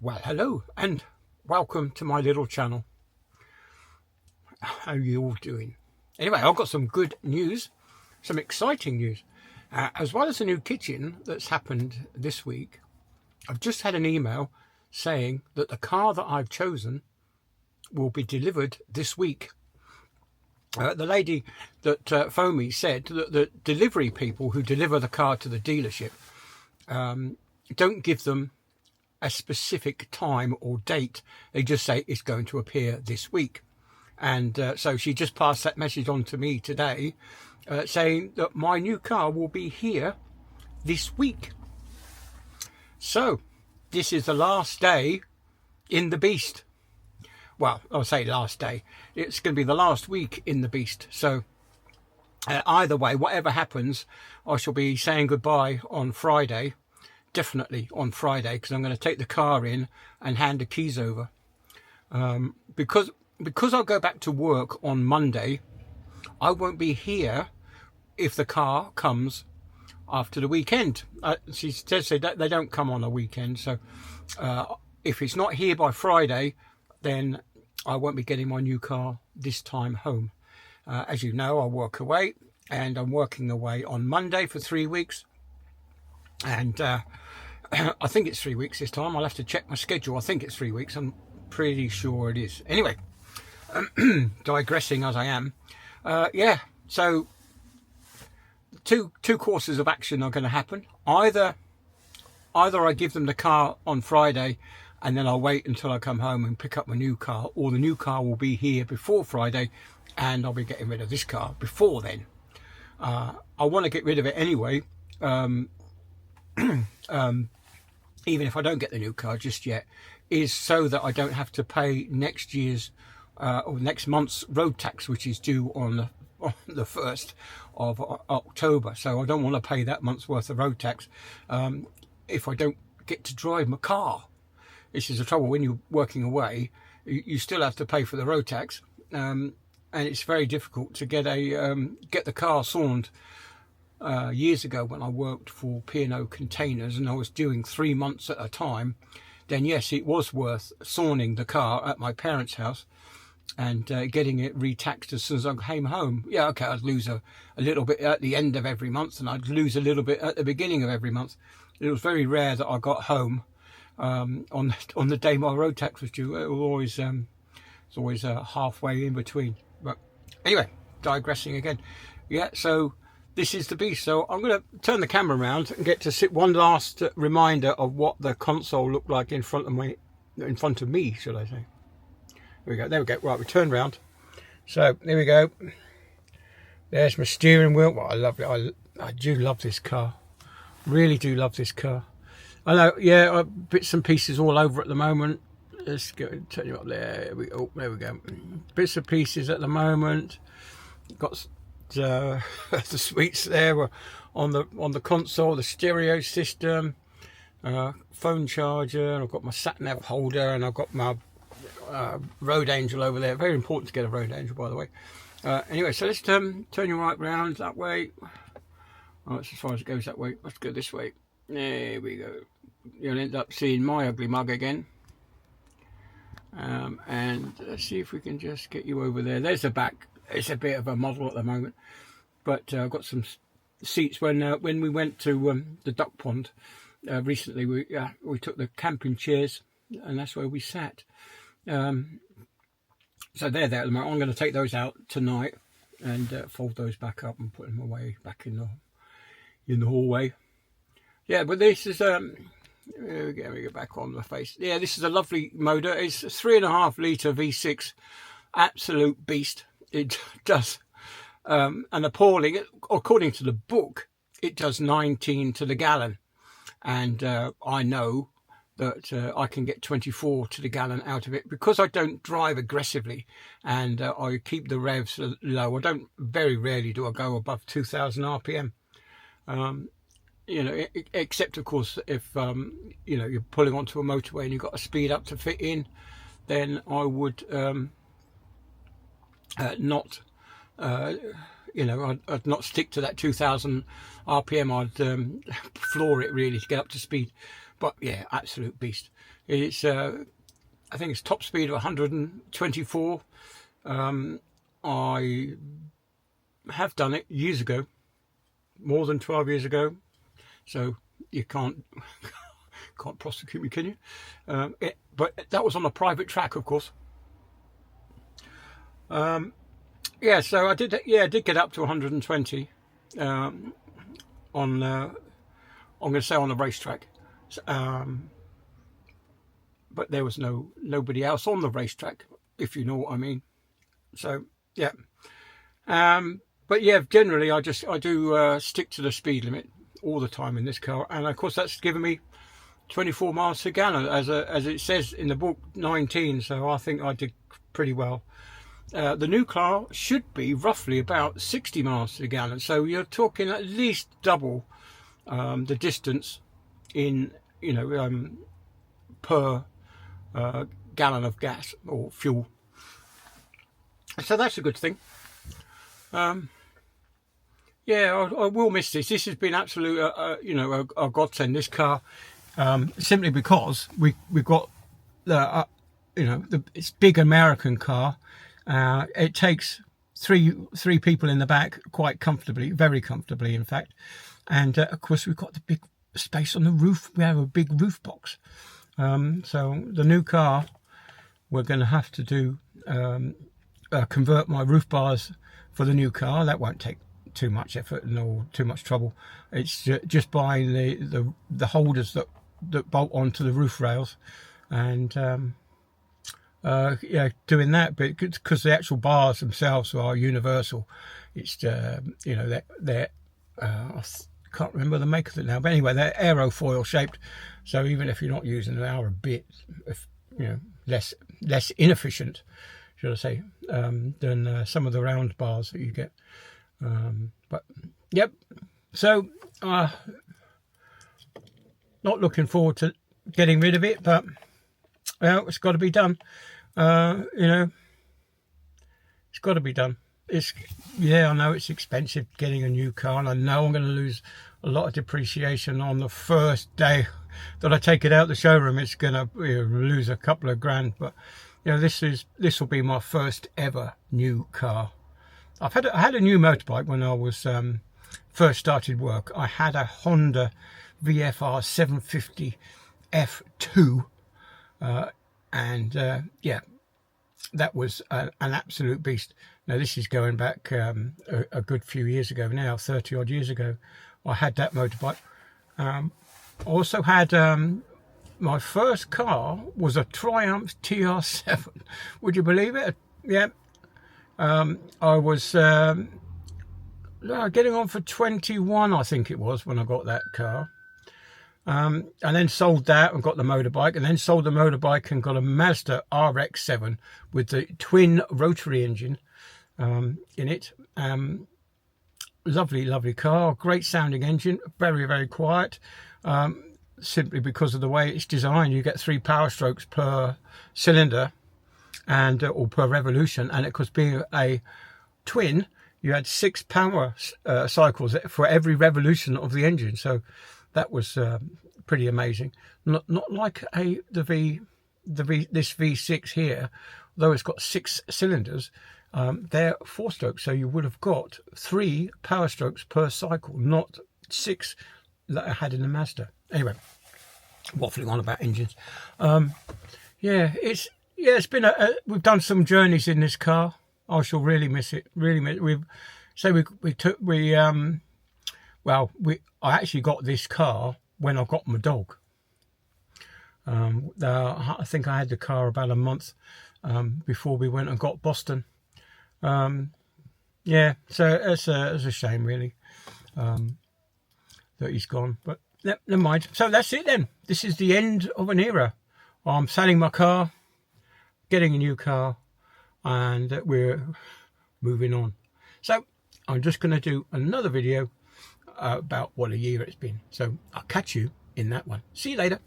Well, hello and welcome to my little channel. How are you all doing? Anyway, I've got some good news, some exciting news. As well as a new kitchen that's happened this week, I've just had an email saying that the car that I've chosen will be delivered this week. The lady that phoned me said that the delivery people who deliver the car to the dealership don't give them a specific time or date. They just say it's going to appear this week. And so she just passed that message on to me today, saying that my new car will be here this week. So this is the last day in the beast. Well, I'll say last day. It's going to be the last week in the beast. So either way, whatever happens, I shall be saying goodbye on Friday. Definitely on Friday, because I'm going to take the car in and hand the keys over. Because I'll go back to work on Monday, I won't be here if the car comes after the weekend. She says they don't come on a weekend, so if it's not here by Friday, then I won't be getting my new car this time home. As you know, I work away, and I'm working away on Monday for 3 weeks. And I think it's 3 weeks this time. I'll have to check my schedule. I think it's 3 weeks. I'm pretty sure it is. Anyway, digressing as I am. Yeah, so two courses of action are going to happen. Either I give them the car on Friday and then I'll wait until I come home and pick up my new car, or the new car will be here before Friday and I'll be getting rid of this car before then. I want to get rid of it anyway. Even if I don't get the new car just yet, is so that I don't have to pay next year's or next month's road tax, which is due on the 1st of October. So I don't want to pay that month's worth of road tax if I don't get to drive my car. This is the trouble when you're working away. You still have to pay for the road tax, and it's very difficult to get the car sawned. Years ago when I worked for P&O Containers and I was doing 3 months at a time, then yes, it was worth sawing the car at my parents' house and getting it re-taxed as soon as I came home. Yeah, okay, I'd lose a little bit at the end of every month and I'd lose a little bit at the beginning of every month. It was very rare that I got home on the day my road tax was due. It was always halfway in between. But anyway, digressing again. Yeah, so this is the beast. So I'm going to turn the camera around and get to sit one last reminder of what the console looked like in front of me, should I say. There we go. There we go. Right, we turn round. So there we go. There's my steering wheel. Well, I love it. I do love this car. Really do love this car. I know. Yeah, bits and pieces all over at the moment. Let's go. Turn you up there. There we go. Bits and pieces at the moment. Got the sweets there on the console, the stereo system, phone charger, and I've got my sat nav holder, and I've got my road angel over there. Very important to get a road angel, by the way. Anyway, so let's turn you right round that way. Oh, that's as far as it goes that way. Let's go this way. There we go. You'll end up seeing my ugly mug again. And let's see if we can just get you over there. There's the back. It's a bit of a model at the moment, but I've got some seats. When we went to the duck pond recently, we took the camping chairs, and that's where we sat. So they're there at the moment. I'm going to take those out tonight and fold those back up and put them away back in the hallway. Yeah, but this is we get back on the face. Yeah, this is a lovely motor. It's a 3.5 litre V6, absolute beast. It does an appalling, according to the book, it does 19 to the gallon, and I know that I can get 24 to the gallon out of it because I don't drive aggressively, and I keep the revs low. I don't, very rarely do I go above 2,000 RPM. You know, except of course if you know, you're pulling onto a motorway and you've got to speed up to fit in, then I would not, you know, I'd not stick to that 2,000 RPM. I'd floor it really to get up to speed. But yeah, absolute beast. It's I think it's top speed of 124. I have done it years ago, more than 12 years ago, so you can't prosecute me, can you? But that was on a private track, of course. Yeah, so I did get up to 120 on I'm going to say on the racetrack, but there was nobody else on the racetrack, if you know what I mean. So yeah, but yeah, generally I do stick to the speed limit all the time in this car, and of course that's given me 24 miles per gallon, as it says in the book, 19. So I think I did pretty well. The new car should be roughly about 60 miles per gallon, so you're talking at least double the distance in per gallon of gas or fuel. So that's a good thing. Yeah, I will miss this. This has been absolute, a godsend. This car, simply because we got the, it's big American car. It takes three people in the back quite comfortably, very comfortably, in fact. And of course, we've got the big space on the roof. We have a big roof box. So the new car, we're going to have to do convert my roof bars for the new car. That won't take too much effort nor too much trouble. It's just buying the holders that bolt onto the roof rails, and yeah, doing that. But because the actual bars themselves are universal, it's they're I can't remember the make of it now, but anyway, they're aerofoil shaped, so even if you're not using them, they are a bit less inefficient, should I say, than some of the round bars that you get. But yep, so not looking forward to getting rid of it, but well, it's got to be done. It's got to be done. I know it's expensive getting a new car, and I know I'm going to lose a lot of depreciation on the first day that I take it out the showroom. It's going to lose a couple of grand, but this will be my first ever new car. I had a new motorbike when I was first started work. I had a Honda VFR 750 F2, and yeah, that was an absolute beast. Now this is going back a good few years ago now, 30 odd years ago. I had that motorbike. I also had my first car was a Triumph TR7. Would you believe it? Yeah. I was getting on for 21, I think it was, when I got that car. And then sold that and got the motorbike, and then sold the motorbike and got a Mazda RX-7 with the twin rotary engine in it. Lovely car, great sounding engine, very, very quiet. Simply because of the way it's designed, you get 3 power strokes per cylinder, and or per revolution, and it could be a twin. You had 6 power cycles for every revolution of the engine, so that was pretty amazing. Not like this V6 here, though it's got 6 cylinders. They're 4 strokes, so you would have got 3 power strokes per cycle, not 6 that I had in the Mazda. Anyway, waffling on about engines. Yeah, it's been we've done some journeys in this car. I shall really miss it. Really miss it. I actually got this car when I got my dog. I think I had the car about a month before we went and got Boston. Yeah, so it's a shame really that he's gone, but never mind. So that's it then. This is the end of an era. I'm selling my car, getting a new car, and we're moving on. So I'm just going to do another video about what a year it's been. So I'll catch you in that one. See you later.